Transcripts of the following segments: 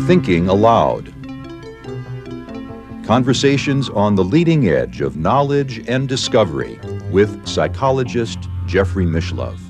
Thinking Aloud. Conversations on the leading edge of knowledge and discovery with psychologist Jeffrey Mishlove.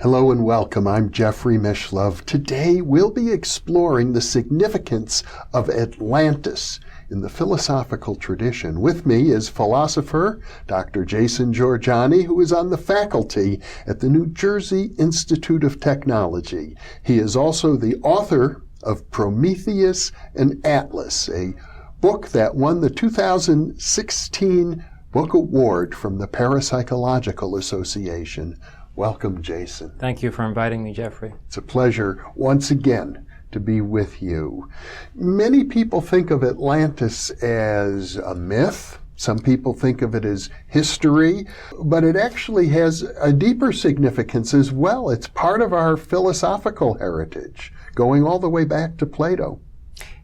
Hello and welcome. I'm Jeffrey Mishlove. Today we'll be exploring the significance of Atlantis in the philosophical tradition. With me is philosopher Dr. Jason Georgiani, who is on the faculty at the New Jersey Institute of Technology. He is also the author of Prometheus and Atlas, a book that won the 2016 Book Award from the Parapsychological Association. Welcome, Jason. Thank you for inviting me, Jeffrey. It's a pleasure once again to be with you. Many people think of Atlantis as a myth. Some people think of it as history, but it actually has a deeper significance as well. It's part of our philosophical heritage, going all the way back to Plato.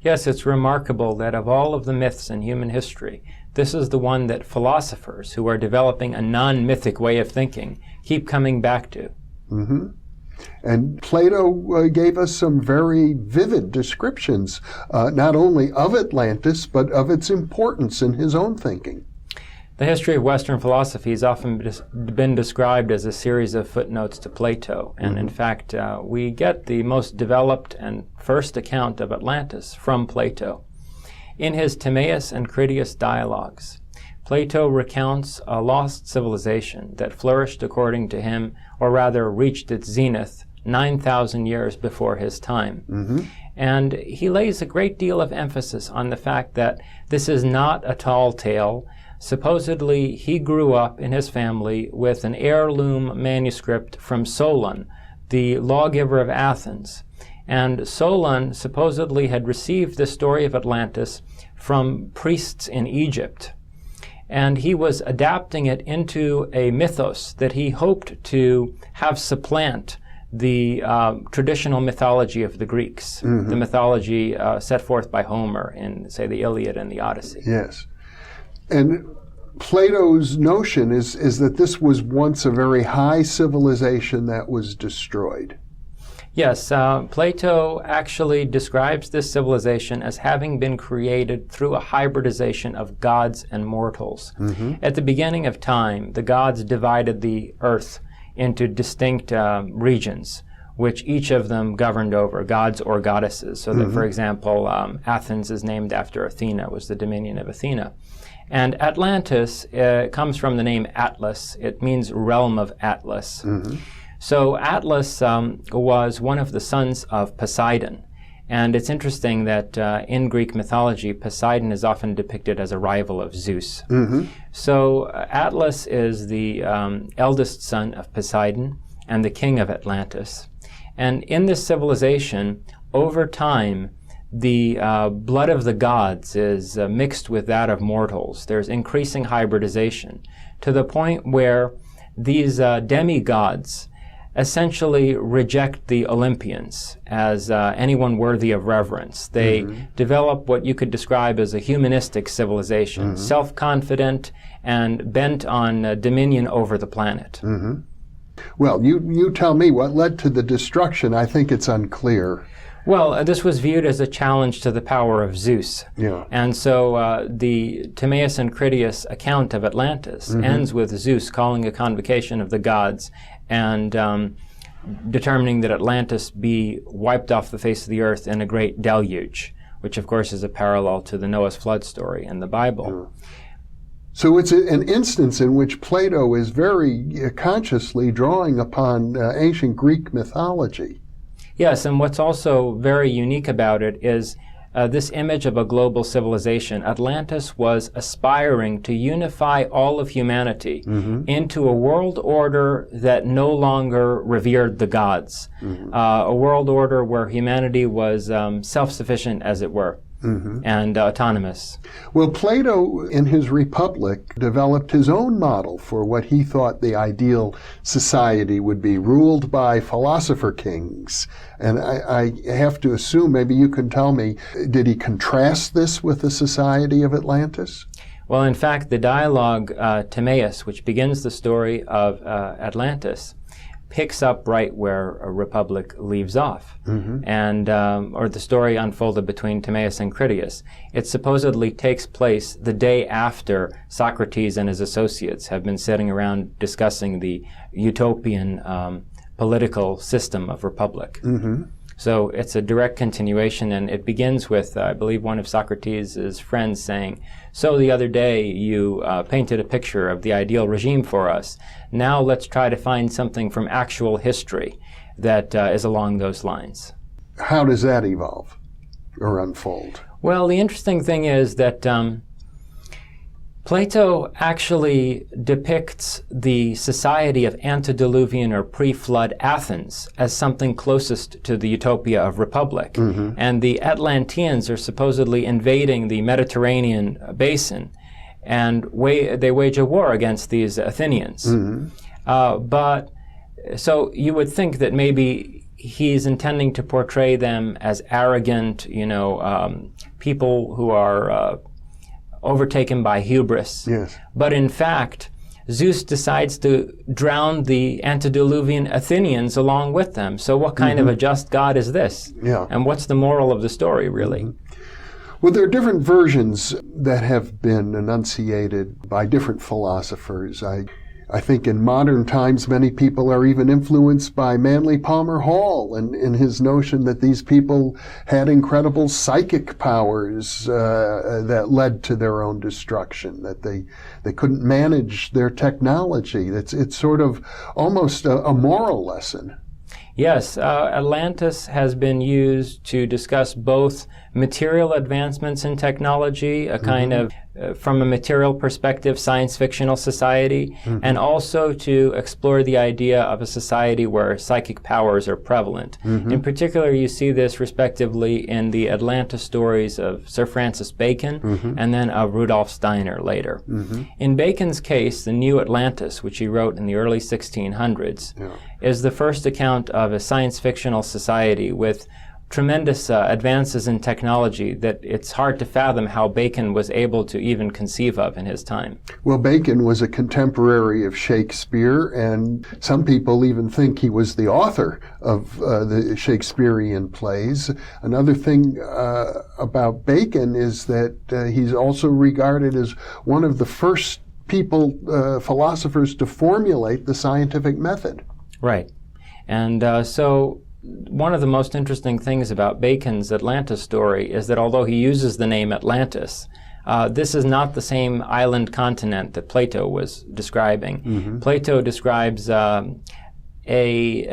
Yes, it's remarkable that of all of the myths in human history, this is the one that philosophers who are developing a non-mythic way of thinking keep coming back to. Mm-hmm. And Plato gave us some very vivid descriptions, not only of Atlantis, but of its importance in his own thinking. The history of Western philosophy has often been described as a series of footnotes to Plato. And in fact, we get the most developed and first account of Atlantis from Plato. In his Timaeus and Critias dialogues, Plato recounts a lost civilization that flourished according to him, or rather reached its zenith 9,000 years before his time. Mm-hmm. And he lays a great deal of emphasis on the fact that this is not a tall tale. Supposedly, he grew up in his family with an heirloom manuscript from Solon, the lawgiver of Athens. And Solon supposedly had received the story of Atlantis from priests in Egypt. And he was adapting it into a mythos that he hoped to have supplant the traditional mythology of the Greeks, the mythology set forth by Homer in, say, the Iliad and the Odyssey. Yes. And Plato's notion is that this was once a very high civilization that was destroyed. Yes, Plato actually describes this civilization as having been created through a hybridization of gods and mortals. Mm-hmm. At the beginning of time, the gods divided the earth into distinct regions, which each of them governed over, gods or goddesses. So that, for example, Athens is named after Athena, was the dominion of Athena. And Atlantis comes from the name Atlas. It means realm of Atlas. Mm-hmm. So Atlas was one of the sons of Poseidon. And it's interesting that in Greek mythology, Poseidon is often depicted as a rival of Zeus. Mm-hmm. So Atlas is the eldest son of Poseidon and the king of Atlantis. And in this civilization, over time, the blood of the gods is mixed with that of mortals. There's increasing hybridization to the point where these demigods essentially reject the Olympians as anyone worthy of reverence. They develop what you could describe as a humanistic civilization, self-confident and bent on dominion over the planet. Well, you tell me what led to the destruction. I think it's unclear. Well, this was viewed as a challenge to the power of Zeus. Yeah. And so the Timaeus and Critias account of Atlantis ends with Zeus calling a convocation of the gods and determining that Atlantis be wiped off the face of the earth in a great deluge, which of course is a parallel to the Noah's flood story in the Bible. So it's an instance in which Plato is very consciously drawing upon ancient Greek mythology. Yes, and what's also very unique about it is this image of a global civilization. Atlantis was aspiring to unify all of humanity into a world order that no longer revered the gods, a world order where humanity was self-sufficient, as it were. And autonomous. Well, Plato, in his Republic, developed his own model for what he thought the ideal society would be, ruled by philosopher kings. And I have to assume, maybe you can tell me, did he contrast this with the society of Atlantis? Well, in fact, the dialogue Timaeus, which begins the story of Atlantis, picks up right where a Republic leaves off, and or the story unfolded between Timaeus and Critias. It supposedly takes place the day after Socrates and his associates have been sitting around discussing the utopian political system of Republic. So it's a direct continuation, and it begins with, I believe, one of Socrates' friends saying, "So the other day you painted a picture of the ideal regime for us. Now let's try to find something from actual history that is along those lines." How does that evolve or unfold? Well, the interesting thing is that Plato actually depicts the society of antediluvian or pre-flood Athens as something closest to the utopia of Republic. And the Atlanteans are supposedly invading the Mediterranean basin, and they wage a war against these Athenians. But so you would think that maybe he's intending to portray them as arrogant, people who are overtaken by hubris. Yes. But in fact, Zeus decides to drown the antediluvian Athenians along with them. So what kind of a just God is this? Yeah. And what's the moral of the story, really? Well, there are different versions that have been enunciated by different philosophers. I think in modern times, many people are even influenced by Manly Palmer Hall and in his notion that these people had incredible psychic powers that led to their own destruction, that they couldn't manage their technology. It's sort of almost a moral lesson. Yes, Atlantis has been used to discuss both material advancements in technology, a kind of, from a material perspective, science fictional society, and also to explore the idea of a society where psychic powers are prevalent. In particular, you see this respectively in the Atlantis stories of Sir Francis Bacon and then of Rudolf Steiner later. In Bacon's case, the New Atlantis, which he wrote in the early 1600s, is the first account of a science fictional society with tremendous advances in technology that it's hard to fathom how Bacon was able to even conceive of in his time. Well, Bacon was a contemporary of Shakespeare, and some people even think he was the author of the Shakespearean plays. Another thing about Bacon is that he's also regarded as one of the first philosophers to formulate the scientific method. Right. And so one of the most interesting things about Bacon's Atlantis story is that although he uses the name Atlantis, this is not the same island continent that Plato was describing. Plato describes an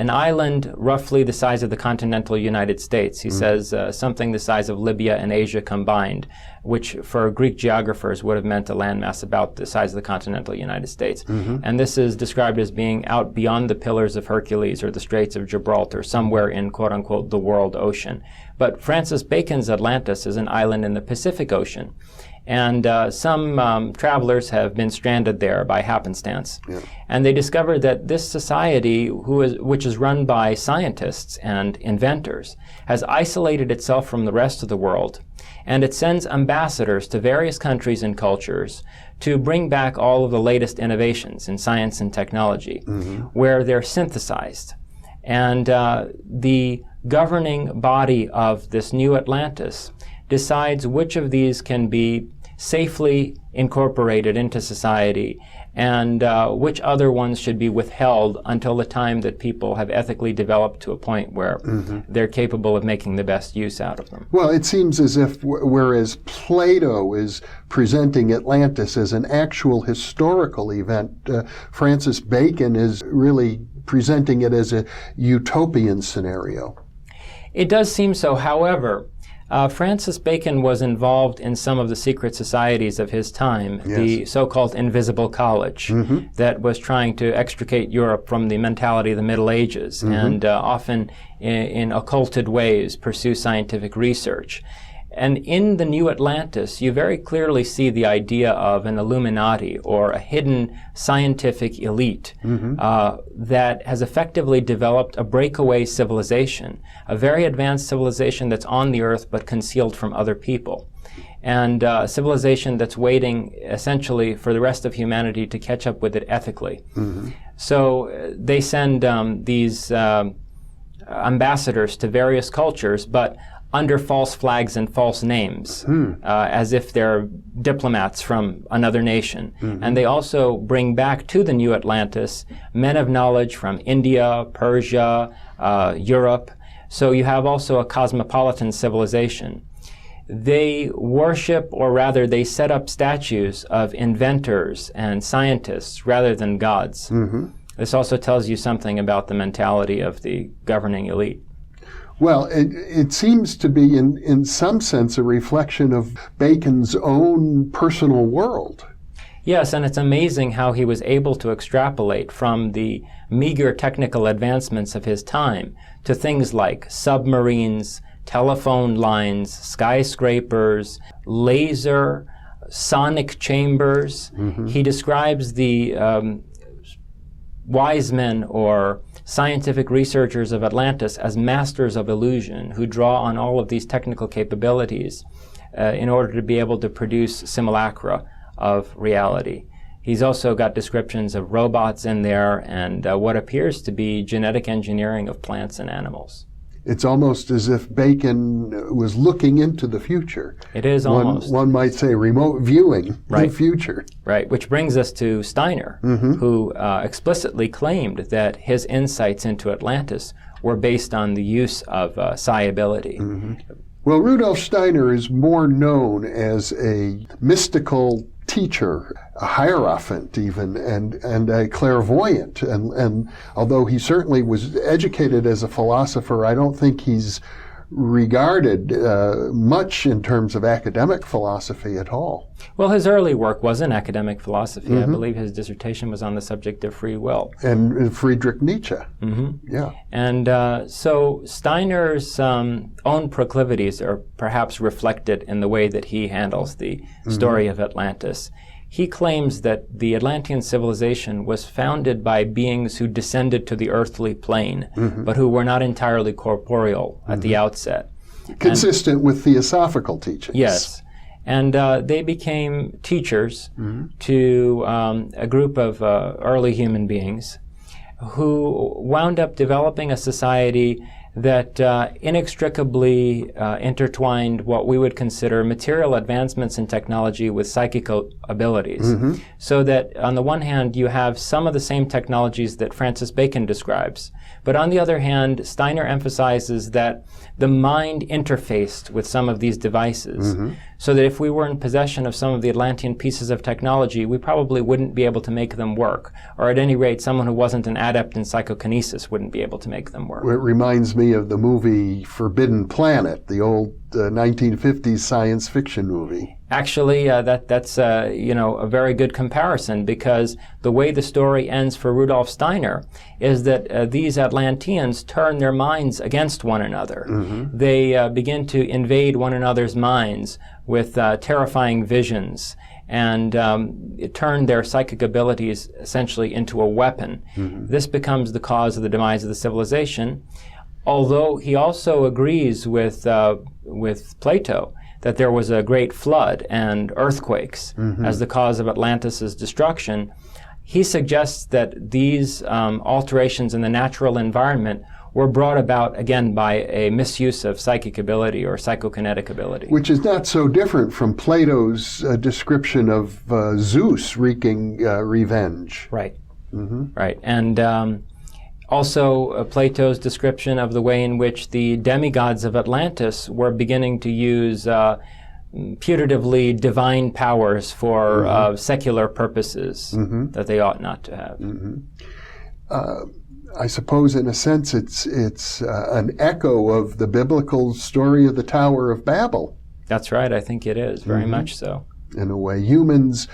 island roughly the size of the continental United States. He says something the size of Libya and Asia combined, which for Greek geographers would have meant a landmass about the size of the continental United States. And this is described as being out beyond the Pillars of Hercules or the Straits of Gibraltar, somewhere in quote-unquote the world ocean. But Francis Bacon's Atlantis is an island in the Pacific Ocean. And some travelers have been stranded there by happenstance. And they discovered that this society, which is run by scientists and inventors, has isolated itself from the rest of the world. And it sends ambassadors to various countries and cultures to bring back all of the latest innovations in science and technology, where they're synthesized. And the governing body of this new Atlantis decides which of these can be safely incorporated into society and which other ones should be withheld until the time that people have ethically developed to a point where they're capable of making the best use out of them. Well, it seems as if whereas Plato is presenting Atlantis as an actual historical event, Francis Bacon is really presenting it as a utopian scenario. It does seem so. However, Francis Bacon was involved in some of the secret societies of his time, the so-called Invisible College, that was trying to extricate Europe from the mentality of the Middle Ages and often in occulted ways pursue scientific research. And in the New Atlantis, you very clearly see the idea of an Illuminati or a hidden scientific elite that has effectively developed a breakaway civilization, a very advanced civilization that's on the earth but concealed from other people. and a civilization that's waiting essentially for the rest of humanity to catch up with it ethically. So they send these ambassadors to various cultures, but under false flags and false names, as if they're diplomats from another nation. And they also bring back to the New Atlantis men of knowledge from India, Persia, Europe. So you have also a cosmopolitan civilization. They worship, or rather they set up statues of inventors and scientists rather than gods. This also tells you something about the mentality of the governing elite. Well, it seems to be, in some sense, a reflection of Bacon's own personal world. Yes, and it's amazing how he was able to extrapolate from the meager technical advancements of his time to things like submarines, telephone lines, skyscrapers, laser, sonic chambers. He describes the wise men or scientific researchers of Atlantis as masters of illusion who draw on all of these technical capabilities in order to be able to produce simulacra of reality. He's also got descriptions of robots in there and what appears to be genetic engineering of plants and animals. It's almost as if Bacon was looking into the future. It is almost. One might say remote viewing the future. Right, which brings us to Steiner, who explicitly claimed that his insights into Atlantis were based on the use of psi-ability. Well, Rudolf Steiner is more known as a mystical teacher, a hierophant even, and a clairvoyant. And although he certainly was educated as a philosopher, I don't think he's regarded much in terms of academic philosophy at all. Well, his early work was in academic philosophy. I believe his dissertation was on the subject of free will. And Friedrich Nietzsche. Yeah. And so Steiner's own proclivities are perhaps reflected in the way that he handles the story of Atlantis. He claims that the Atlantean civilization was founded by beings who descended to the earthly plane, but who were not entirely corporeal at the outset. Consistent with theosophical teachings. Yes. And they became teachers to a group of early human beings who wound up developing a society that inextricably intertwined what we would consider material advancements in technology with psychical abilities. So that on the one hand, you have some of the same technologies that Francis Bacon describes, but on the other hand, Steiner emphasizes that the mind interfaced with some of these devices, so that if we were in possession of some of the Atlantean pieces of technology, we probably wouldn't be able to make them work, or at any rate, someone who wasn't an adept in psychokinesis wouldn't be able to make them work. It reminds me of the movie Forbidden Planet, the old 1950s science fiction movie. Actually, that's a very good comparison, because the way the story ends for Rudolf Steiner is that these Atlanteans turn their minds against one another. They begin to invade one another's minds with terrifying visions, and it turned their psychic abilities essentially into a weapon. This becomes the cause of the demise of the civilization, although he also agrees with Plato that there was a great flood and earthquakes as the cause of Atlantis' destruction. He suggests that these alterations in the natural environment were brought about, again, by a misuse of psychic ability or psychokinetic ability. Which is not so different from Plato's description of Zeus wreaking revenge. Right. Right. And also Plato's description of the way in which the demigods of Atlantis were beginning to use putatively divine powers for secular purposes that they ought not to have. I suppose, in a sense, it's an echo of the biblical story of the Tower of Babel. That's right. I think it is, very much so. In a way, humans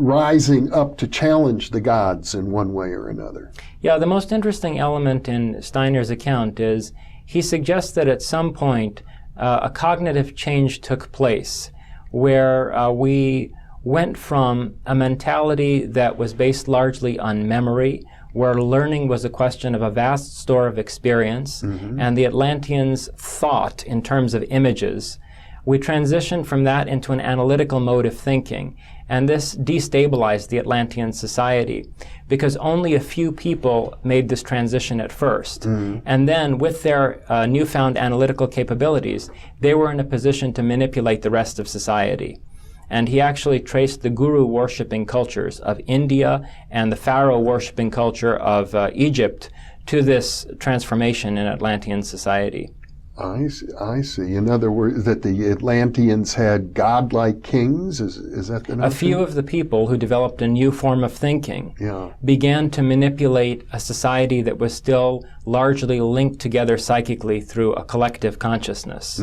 rising up to challenge the gods in one way or another. Yeah, the most interesting element in Steiner's account is he suggests that at some point a cognitive change took place where we went from a mentality that was based largely on memory, where learning was a question of a vast store of experience, and the Atlanteans thought in terms of images, We transitioned from that into an analytical mode of thinking, and this destabilized the Atlantean society because only a few people made this transition at first. And then with their newfound analytical capabilities, they were in a position to manipulate the rest of society. And he actually traced the guru-worshipping cultures of India and the pharaoh-worshipping culture of Egypt to this transformation in Atlantean society. I see. In other words, that the Atlanteans had godlike kings? Is that the notion? A few of the people who developed a new form of thinking began to manipulate a society that was still largely linked together psychically through a collective consciousness.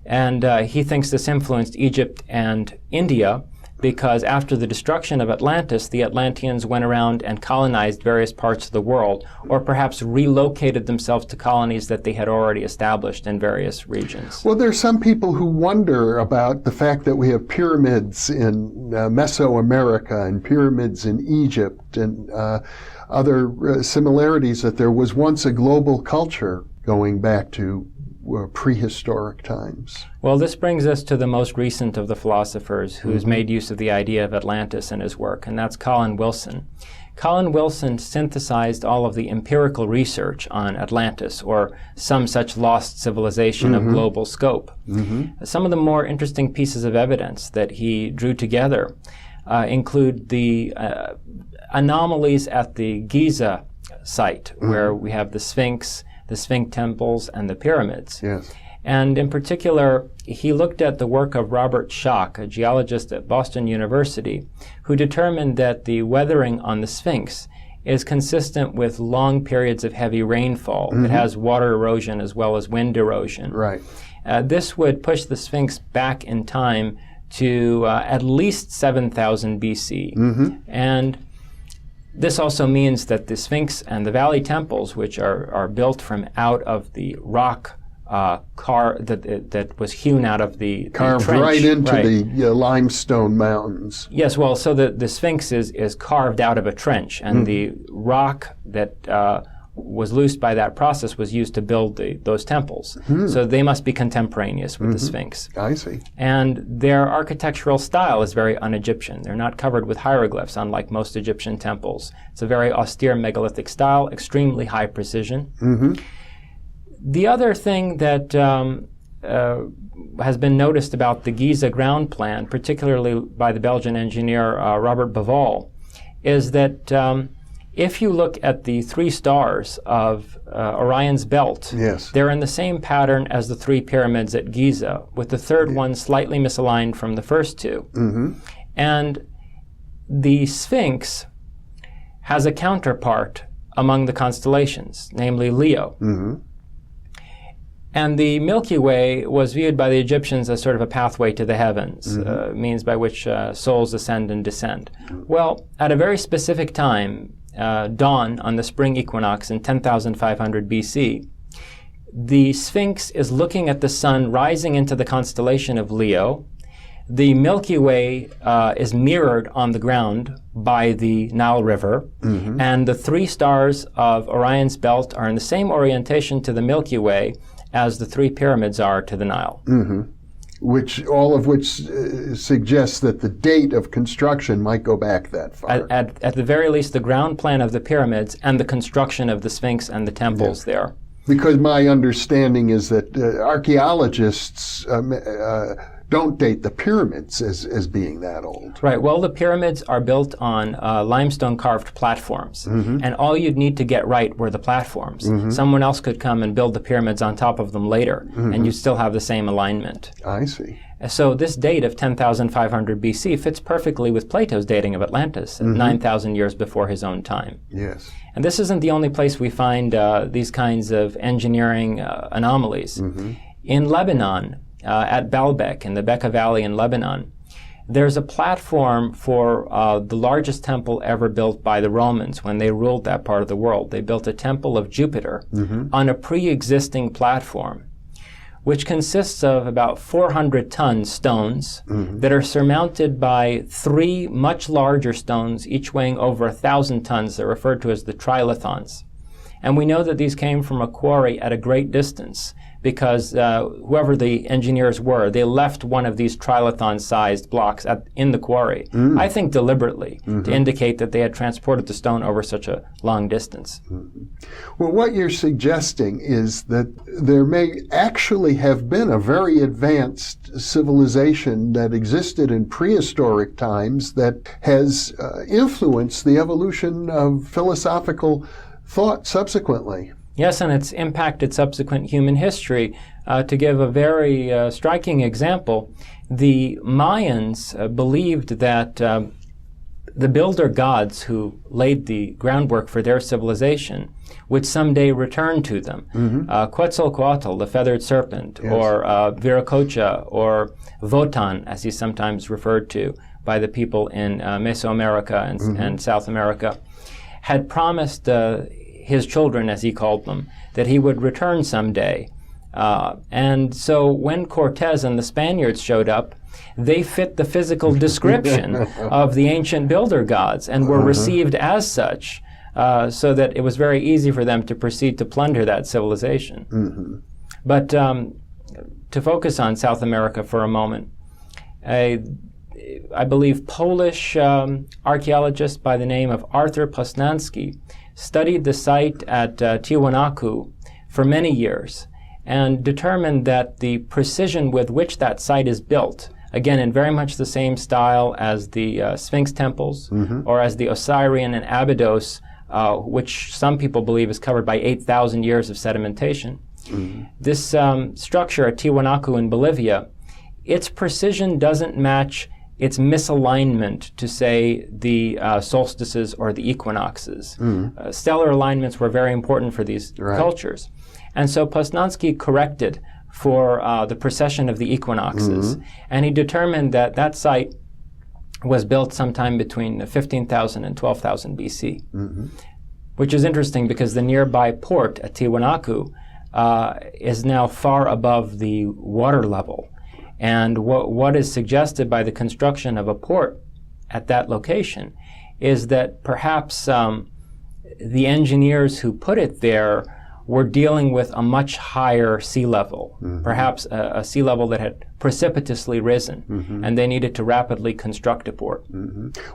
And he thinks this influenced Egypt and India because after the destruction of Atlantis, the Atlanteans went around and colonized various parts of the world, or perhaps relocated themselves to colonies that they had already established in various regions. Well, there's some people who wonder about the fact that we have pyramids in Mesoamerica and pyramids in Egypt and other similarities, that there was once a global culture going back to prehistoric times. Well, this brings us to the most recent of the philosophers who's made use of the idea of Atlantis in his work, and that's Colin Wilson. Colin Wilson synthesized all of the empirical research on Atlantis, or some such lost civilization of global scope. Some of the more interesting pieces of evidence that he drew together include the anomalies at the Giza site, where we have the Sphinx temples, and the pyramids. Yes. And in particular, he looked at the work of Robert Schoch, a geologist at Boston University, who determined that the weathering on the Sphinx is consistent with long periods of heavy rainfall. It has water erosion as well as wind erosion. Right. This would push the Sphinx back in time to at least 7,000 BC. And this also means that the Sphinx and the Valley temples, which are built from out of the rock that was hewn out of the carved trench, right into the limestone mountains. Yes, well, so the Sphinx is carved out of a trench, and the rock that was loosed by that process was used to build those temples. So they must be contemporaneous with the Sphinx. I see. And their architectural style is very un-Egyptian. They're not covered with hieroglyphs, unlike most Egyptian temples. It's a very austere megalithic style, extremely high precision. The other thing that has been noticed about the Giza ground plan, particularly by the Belgian engineer Robert Bauval, is that if you look at the three stars of Orion's belt, they're in the same pattern as the three pyramids at Giza, with the third one slightly misaligned from the first two. And the Sphinx has a counterpart among the constellations, namely Leo. And the Milky Way was viewed by the Egyptians as sort of a pathway to the heavens, means by which souls ascend and descend. Well, at a very specific time, dawn on the spring equinox in 10,500 BC, the Sphinx is looking at the sun rising into the constellation of Leo. The Milky Way is mirrored on the ground by the Nile River, and the three stars of Orion's belt are in the same orientation to the Milky Way as the three pyramids are to the Nile. All of which suggests that the date of construction might go back that far. At the very least, the ground plan of the pyramids and the construction of the Sphinx and the temples there. Because my understanding is that archaeologists don't date the pyramids as being that old. Right. Well, the pyramids are built on limestone carved platforms, and all you'd need to get right were the platforms. Someone else could come and build the pyramids on top of them later, and you'd still have the same alignment. I see. So this date of 10,500 BC fits perfectly with Plato's dating of Atlantis, 9,000 years before his own time. Yes. And this isn't the only place we find these kinds of engineering anomalies. In Lebanon, at Baalbek, in the Bekaa Valley in Lebanon, there's a platform for the largest temple ever built by the Romans when they ruled that part of the world. They built a temple of Jupiter on a pre-existing platform, which consists of about 400-ton stones that are surmounted by three much larger stones, each weighing over 1,000 tons. They're referred to as the trilithons. And we know that these came from a quarry at a great distance, because whoever the engineers were, they left one of these trilithon-sized blocks in the quarry, I think deliberately, to indicate that they had transported the stone over such a long distance. Well, what you're suggesting is that there may actually have been a very advanced civilization that existed in prehistoric times that has influenced the evolution of philosophical thought subsequently. Yes, and it's impacted subsequent human history. To give a very striking example, the Mayans believed that the builder gods who laid the groundwork for their civilization would someday return to them. Quetzalcoatl, the feathered serpent, yes, or Viracocha, or Wotan, as he's sometimes referred to by the people in Mesoamerica and South America, had promised his children, as he called them, that he would return someday. And so when Cortez and the Spaniards showed up, they fit the physical description of the ancient builder gods and were received as such, so that it was very easy for them to proceed to plunder that civilization. But to focus on South America for a moment, I believe Polish archaeologist by the name of Arthur Posnanski studied the site at Tiwanaku for many years and determined that the precision with which that site is built, again in very much the same style as the Sphinx temples or as the Osirian and Abydos, which some people believe is covered by 8,000 years of sedimentation. This structure at Tiwanaku in Bolivia, its precision doesn't match its misalignment to, say, the solstices or the equinoxes. Stellar alignments were very important for these cultures. And so Posnanski corrected for the precession of the equinoxes, and he determined that that site was built sometime between 15,000 and 12,000 BC, which is interesting because the nearby port at Tiwanaku is now far above the water level. And what is suggested by the construction of a port at that location is that perhaps the engineers who put it there were dealing with a much higher sea level, perhaps a sea level that had precipitously risen, and they needed to rapidly construct a port.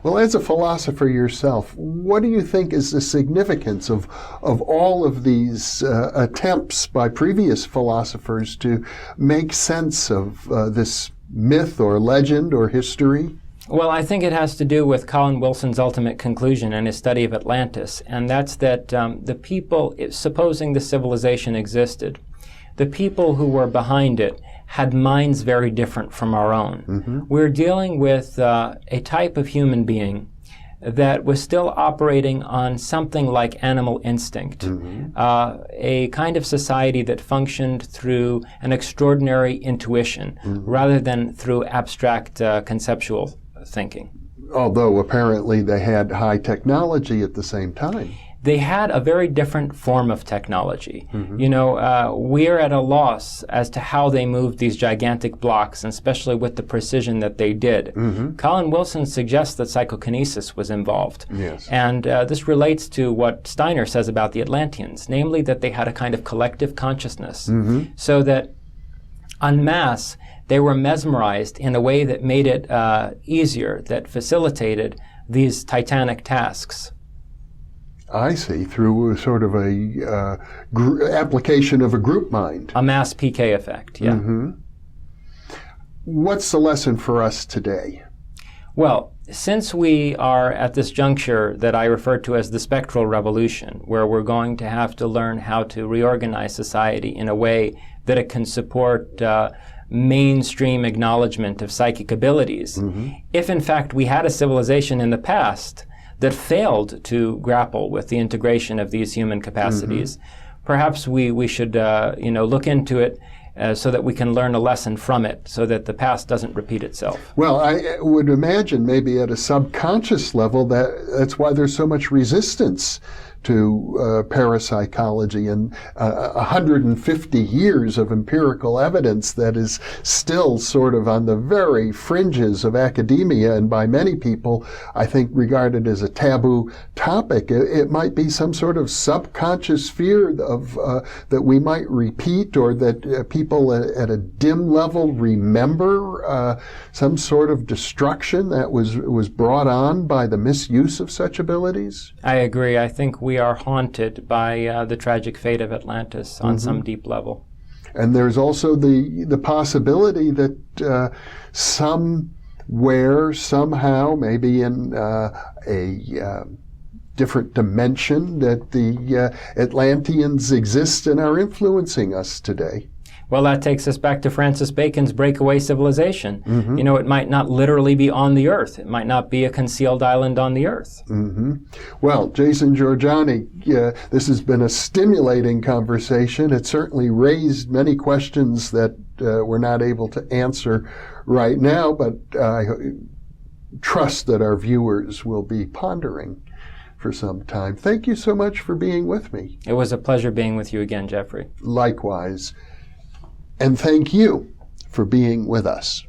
Well, as a philosopher yourself, what do you think is the significance of all of these attempts by previous philosophers to make sense of this myth or legend or history? Well, I think it has to do with Colin Wilson's ultimate conclusion in his study of Atlantis, and that's that the people, supposing the civilization existed, the people who were behind it had minds very different from our own. We're dealing with a type of human being that was still operating on something like animal instinct, a kind of society that functioned through an extraordinary intuition rather than through abstract conceptual thinking. Although apparently they had high technology at the same time. They had a very different form of technology. You know, we're at a loss as to how they moved these gigantic blocks, and especially with the precision that they did. Colin Wilson suggests that psychokinesis was involved. And this relates to what Steiner says about the Atlanteans, namely that they had a kind of collective consciousness, so that en masse they were mesmerized in a way that made it easier, that facilitated these titanic tasks. I see, through sort of a application of a group mind. A mass PK effect, yeah. What's the lesson for us today? Well, since we are at this juncture that I refer to as the spectral revolution, where we're going to have to learn how to reorganize society in a way that it can support mainstream acknowledgement of psychic abilities, if in fact we had a civilization in the past that failed to grapple with the integration of these human capacities, perhaps we should look into it so that we can learn a lesson from it, so that the past doesn't repeat itself. Well, I would imagine maybe at a subconscious level that's why there's so much resistance to parapsychology, and 150 years of empirical evidence that is still sort of on the very fringes of academia, and by many people, I think, regarded as a taboo topic. It might be some sort of subconscious fear of that we might repeat, or that people at a dim level remember some sort of destruction that was brought on by the misuse of such abilities? I agree. I think we are haunted by the tragic fate of Atlantis on some deep level. And there's also the possibility that somewhere, somehow, maybe in a different dimension, that the Atlanteans exist and are influencing us today. Well, that takes us back to Francis Bacon's breakaway civilization. You know, it might not literally be on the Earth. It might not be a concealed island on the Earth. Well, Jason Georgiani, this has been a stimulating conversation. It certainly raised many questions that we're not able to answer right now, but I trust that our viewers will be pondering for some time. Thank you so much for being with me. It was a pleasure being with you again, Jeffrey. Likewise. And thank you for being with us.